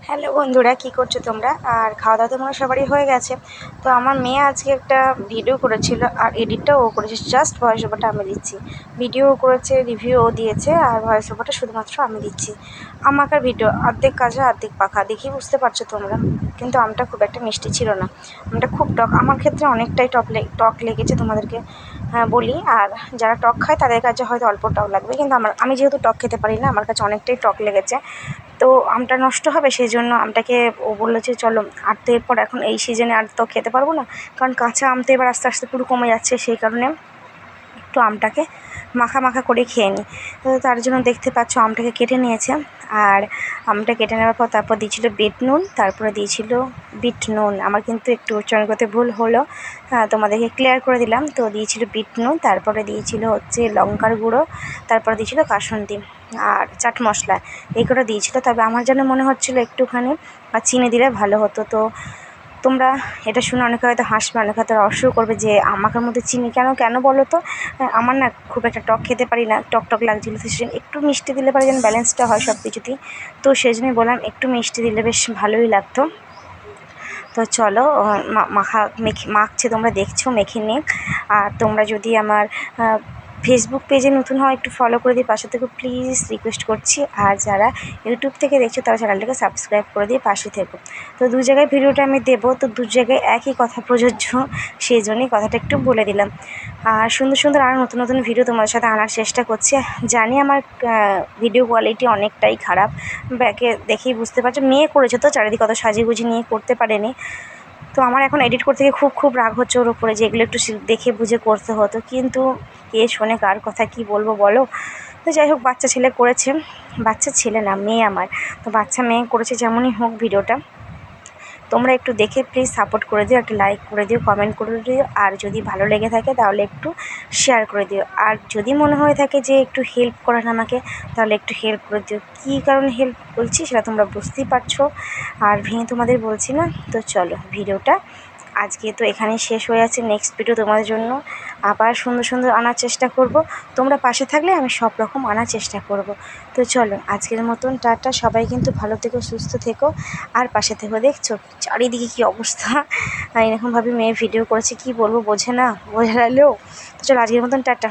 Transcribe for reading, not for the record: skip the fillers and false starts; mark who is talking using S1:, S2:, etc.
S1: Hello বন্ধুরা, কি করছো তোমরা? আর খাওয়া দাওয়া তো মনে হয় সবারই হয়ে গেছে। তো আমার মেয়ে আজকে একটা ভিডিও করেছিল, আর এডিটটাও ও করেছে, জাস্ট ভয়েস ওভারটা আমি দিচ্ছি। ভিডিও করেছে, রিভিউ ও দিয়েছে, আর ভয়েস ওভারটা শুধুমাত্র আমি দিচ্ছি। আমাকার ভিডিও অর্ধেক কাঁচা অর্ধেক পাকা, দেখি বুঝতে পারছো তোমরা। কিন্তু আমটা খুব একটা মিষ্টি ছিল না, আমটা খুব টক। আমার ক্ষেত্রে অনেকটাই টক লেগেছে, তোমাদেরকে বলি। আর যারা টক খায় তাদের কাছে হয়তো অল্প টক লাগবে, কিন্তু আমি যেহেতু টক খেতে পারি না, আমার কাছে অনেকটাই টক লেগেছে। তো আমটা নষ্ট হবে, সেই জন্য আমটাকে ও বললো যে চলো, আর তো এরপর এখন এই সিজনে আর তো খেতে পারবো না, কারণ কাঁচা আম তো এবার আস্তে আস্তে পুরো কমে যাচ্ছে, সেই কারণে একটু আমটাকে মাখা মাখা করে খেয়ে নিই। তো তার জন্য দেখতে পাচ্ছ আমটাকে কেটে নিয়েছে। আর আমটা কেটে নেওয়ার পর তারপর দিয়েছিল বিট নুন, তারপরে দিয়েছিল বিট নুন। আমার কিন্তু একটু উচ্চারণ করতে ভুল হলো, তোমাদেরকে ক্লিয়ার করে দিলাম। তো দিয়েছিল বিট নুন, তারপরে দিয়েছিল হচ্ছে লঙ্কার গুঁড়ো, তারপরে দিয়েছিল কাসুন্দি আর চাট মশলা, এই কটা দিয়েছিল। তবে আমার যেন মনে হচ্ছিলো একটুখানি চিনি দিলে ভালো হতো। তো তোমরা এটা শুনে অনেকে হয়তো হাসবে, অনেকে হয়তো রহস্য করবে যে আমাকের মধ্যে চিনি কেন বলো তো। আমার না খুব একটা টক খেতে পারি না, টক লাগছিলো, তো সেজন্য একটু মিষ্টি দিলে পারে যেন ব্যালেন্সটা হয় সব কিছুতেই। তো সেই জন্যই বললাম একটু মিষ্টি দিলে বেশ ভালোই লাগতো। তো চলো, মাখছে, তোমরা দেখছো মেখে নিক। আর তোমরা যদি আমার ফেসবুক পেজে নতুন হয় একটু ফলো করে দিয়ে পাশে থেকে প্লিজ রিকোয়েস্ট করছি। আর যারা ইউটিউব থেকে দেখছো তারা চ্যানেলটাকে সাবস্ক্রাইব করে দিয়ে পাশে থেকো। তো দু জায়গায় ভিডিওটা আমি দেবো, তো দু জায়গায় একই কথা প্রযোজ্য, সেই জন্যই কথাটা একটু বলে দিলাম। আর সুন্দর সুন্দর আরও নতুন নতুন ভিডিও তোমাদের সাথে আনার চেষ্টা করছি। জানি আমার ভিডিও কোয়ালিটি অনেকটাই খারাপ, ব্যাকে দেখেই বুঝতে পারছো। মেয়ে করেছে তো চারিদিকে কত সাজিয়ে গুজিয়ে নিয়ে করতে পারেনি। তো আমার এখন এডিট করতে গিয়ে খুব রাগ হচ্ছে ওর উপরে, যে এগুলো একটু দেখে বুঝে করতে হতো, কিন্তু কে শোনে কার কথা, কি বলবো বলো। তো যাই হোক, বাচ্চা ছেলে করেছে, বাচ্চা ছেলে না মেয়ে আমার, তো বাচ্চা মেয়ে করেছে, যেমনই হোক ভিডিওটা তোমরা একটু দেখে প্লিজ সাপোর্ট করে দিও, একটা লাইক করে দিও, কমেন্ট করে দিও। আর যদি ভালো লেগে থাকে তাহলে একটু শেয়ার করে দিও। আর যদি মনে হয়ে থাকে যে একটু হেল্প করেন আমাকে, তাহলে একটু হেল্প করে দিও। কী কারণে হেল্প বলছি সেটা তোমরা বুঝতেই পারছো, আর ভেঙে তোমাদের বলছি না। তো চলো, ভিডিওটা আজকে তো এখানেই শেষ হয়ে যাচ্ছে। নেক্সট ভিডিও তোমাদের জন্য আবার সুন্দর সুন্দর আনার চেষ্টা করব। তোমরা পাশে থাকলে আমি সব রকম আনার চেষ্টা করব। তো চলো, আজকের মতন টাটা। সবাই কিন্তু ভালো থেকো, সুস্থ থেকো, আর পাশে থেকো। দেখছো চারিদিকে কী অবস্থা, এরকমভাবে মেয়ে ভিডিও করেছে, কি বলবো বোঝে না, বোঝালেও। তো চলো, আজকের মতন টাটা।